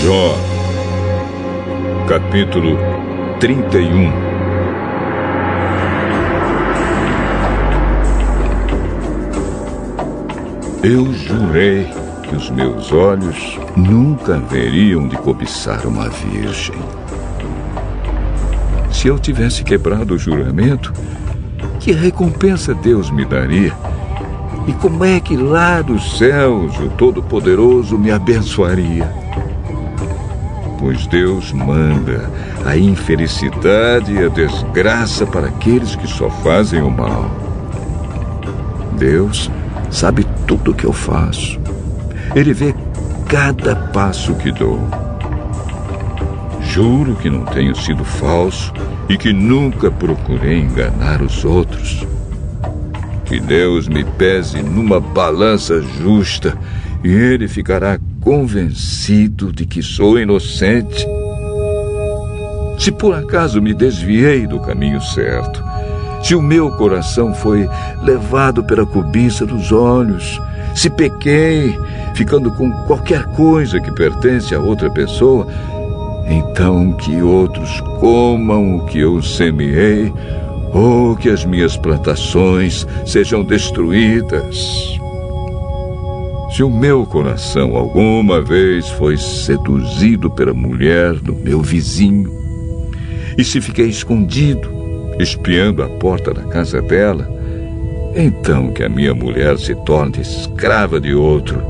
Jó, capítulo 31. Eu jurei que os meus olhos nunca haveriam de cobiçar uma virgem. Se eu tivesse quebrado o juramento, que recompensa Deus me daria? E como é que lá dos céus o Todo-Poderoso me abençoaria? Pois Deus manda a infelicidade e a desgraça para aqueles que só fazem o mal. Deus sabe tudo o que eu faço. Ele vê cada passo que dou. Juro que não tenho sido falso e que nunca procurei enganar os outros. Que Deus me pese numa balança justa e Ele ficará convencido de que sou inocente. Se por acaso me desviei do caminho certo, se o meu coração foi levado pela cobiça dos olhos, se pequei, ficando com qualquer coisa que pertence a outra pessoa, então que outros comam o que eu semeei, ou que as minhas plantações sejam destruídas. Se o meu coração alguma vez foi seduzido pela mulher do meu vizinho, e se fiquei escondido, espiando a porta da casa dela, então que a minha mulher se torne escrava de outro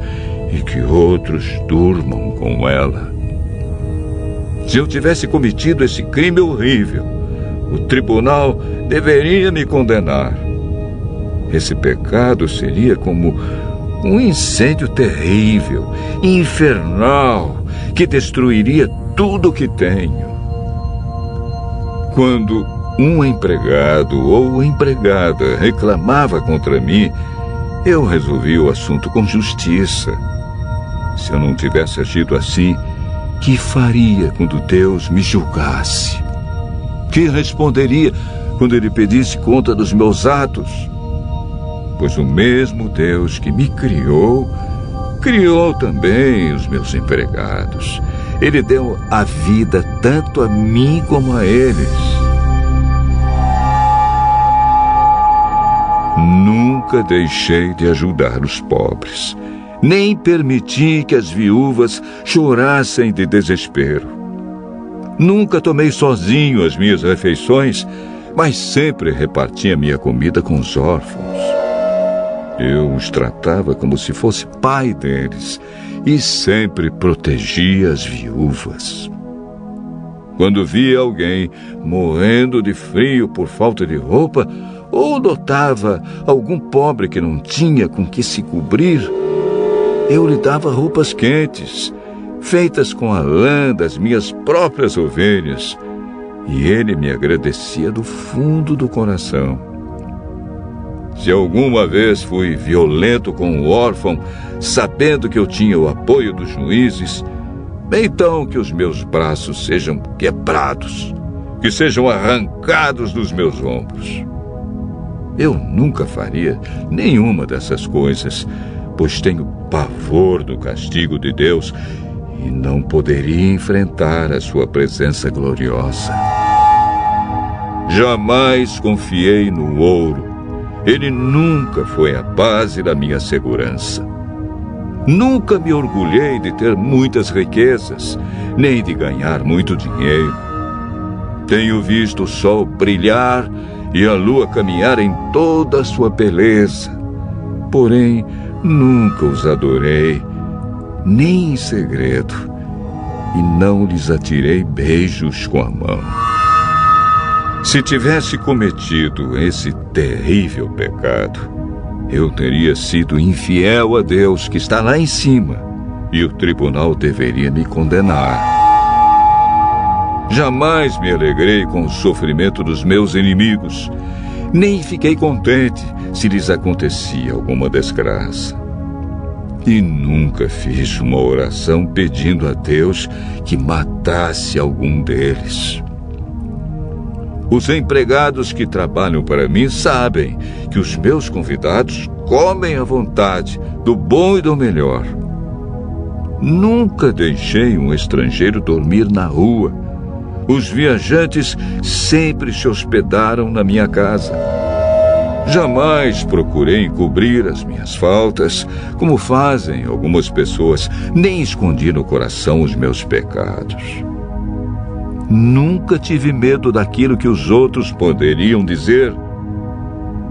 e que outros durmam com ela. Se eu tivesse cometido esse crime horrível, o tribunal deveria me condenar. Esse pecado seria como um incêndio terrível, infernal, que destruiria tudo o que tenho. Quando um empregado ou empregada reclamava contra mim, eu resolvi o assunto com justiça. Se eu não tivesse agido assim, que faria quando Deus me julgasse? Que responderia quando Ele pedisse conta dos meus atos? Pois o mesmo Deus que me criou, criou também os meus empregados. Ele deu a vida tanto a mim como a eles. Nunca deixei de ajudar os pobres, nem permiti que as viúvas chorassem de desespero. Nunca tomei sozinho as minhas refeições, mas sempre repartia minha comida com os órfãos. Eu os tratava como se fosse pai deles e sempre protegia as viúvas. Quando via alguém morrendo de frio por falta de roupa, ou notava algum pobre que não tinha com que se cobrir, eu lhe dava roupas quentes, feitas com a lã das minhas próprias ovelhas, e ele me agradecia do fundo do coração. Se alguma vez fui violento com o órfão, sabendo que eu tinha o apoio dos juízes, então que os meus braços sejam quebrados, que sejam arrancados dos meus ombros. Eu nunca faria nenhuma dessas coisas, pois tenho pavor do castigo de Deus e não poderia enfrentar a sua presença gloriosa. Jamais confiei no ouro. Ele nunca foi a base da minha segurança. Nunca me orgulhei de ter muitas riquezas, nem de ganhar muito dinheiro. Tenho visto o sol brilhar e a lua caminhar em toda a sua beleza. Porém, nunca os adorei, nem em segredo, e não lhes atirei beijos com a mão. Se tivesse cometido esse terrível pecado, eu teria sido infiel a Deus que está lá em cima, e o tribunal deveria me condenar. Jamais me alegrei com o sofrimento dos meus inimigos, nem fiquei contente se lhes acontecia alguma desgraça. E nunca fiz uma oração pedindo a Deus que matasse algum deles. Os empregados que trabalham para mim sabem que os meus convidados comem à vontade, do bom e do melhor. Nunca deixei um estrangeiro dormir na rua. Os viajantes sempre se hospedaram na minha casa. Jamais procurei encobrir as minhas faltas, como fazem algumas pessoas, nem escondi no coração os meus pecados. Nunca tive medo daquilo que os outros poderiam dizer.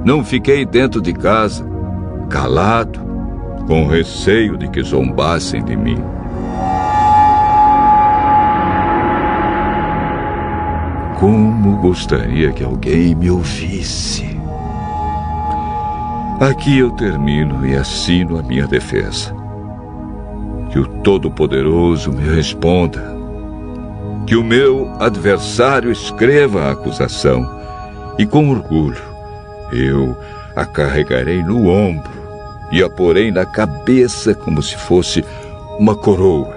Não fiquei dentro de casa, calado, com receio de que zombassem de mim. Como gostaria que alguém me ouvisse. Aqui eu termino e assino a minha defesa. Que o Todo-Poderoso me responda. Que o meu adversário escreva a acusação. E com orgulho eu a carregarei no ombro e a porei na cabeça como se fosse uma coroa.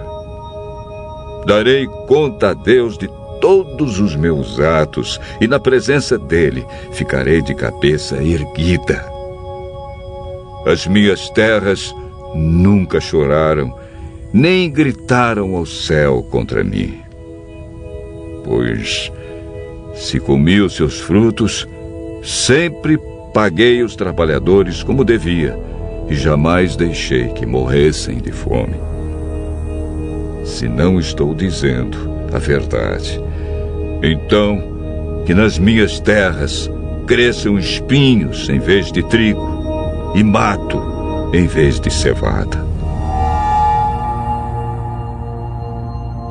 Darei conta a Deus de todos os meus atos e na presença dele ficarei de cabeça erguida. As minhas terras nunca choraram, nem gritaram ao céu contra mim. Pois, se comi os seus frutos, sempre paguei os trabalhadores como devia e jamais deixei que morressem de fome. Se não estou dizendo a verdade, então que nas minhas terras cresçam espinhos em vez de trigo e mato em vez de cevada.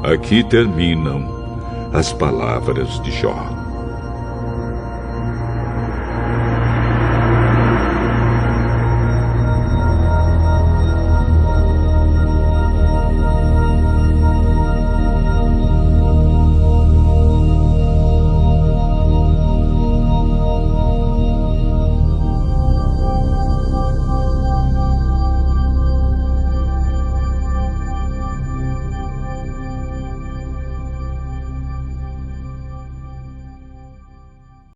Aqui terminam as palavras de Jó.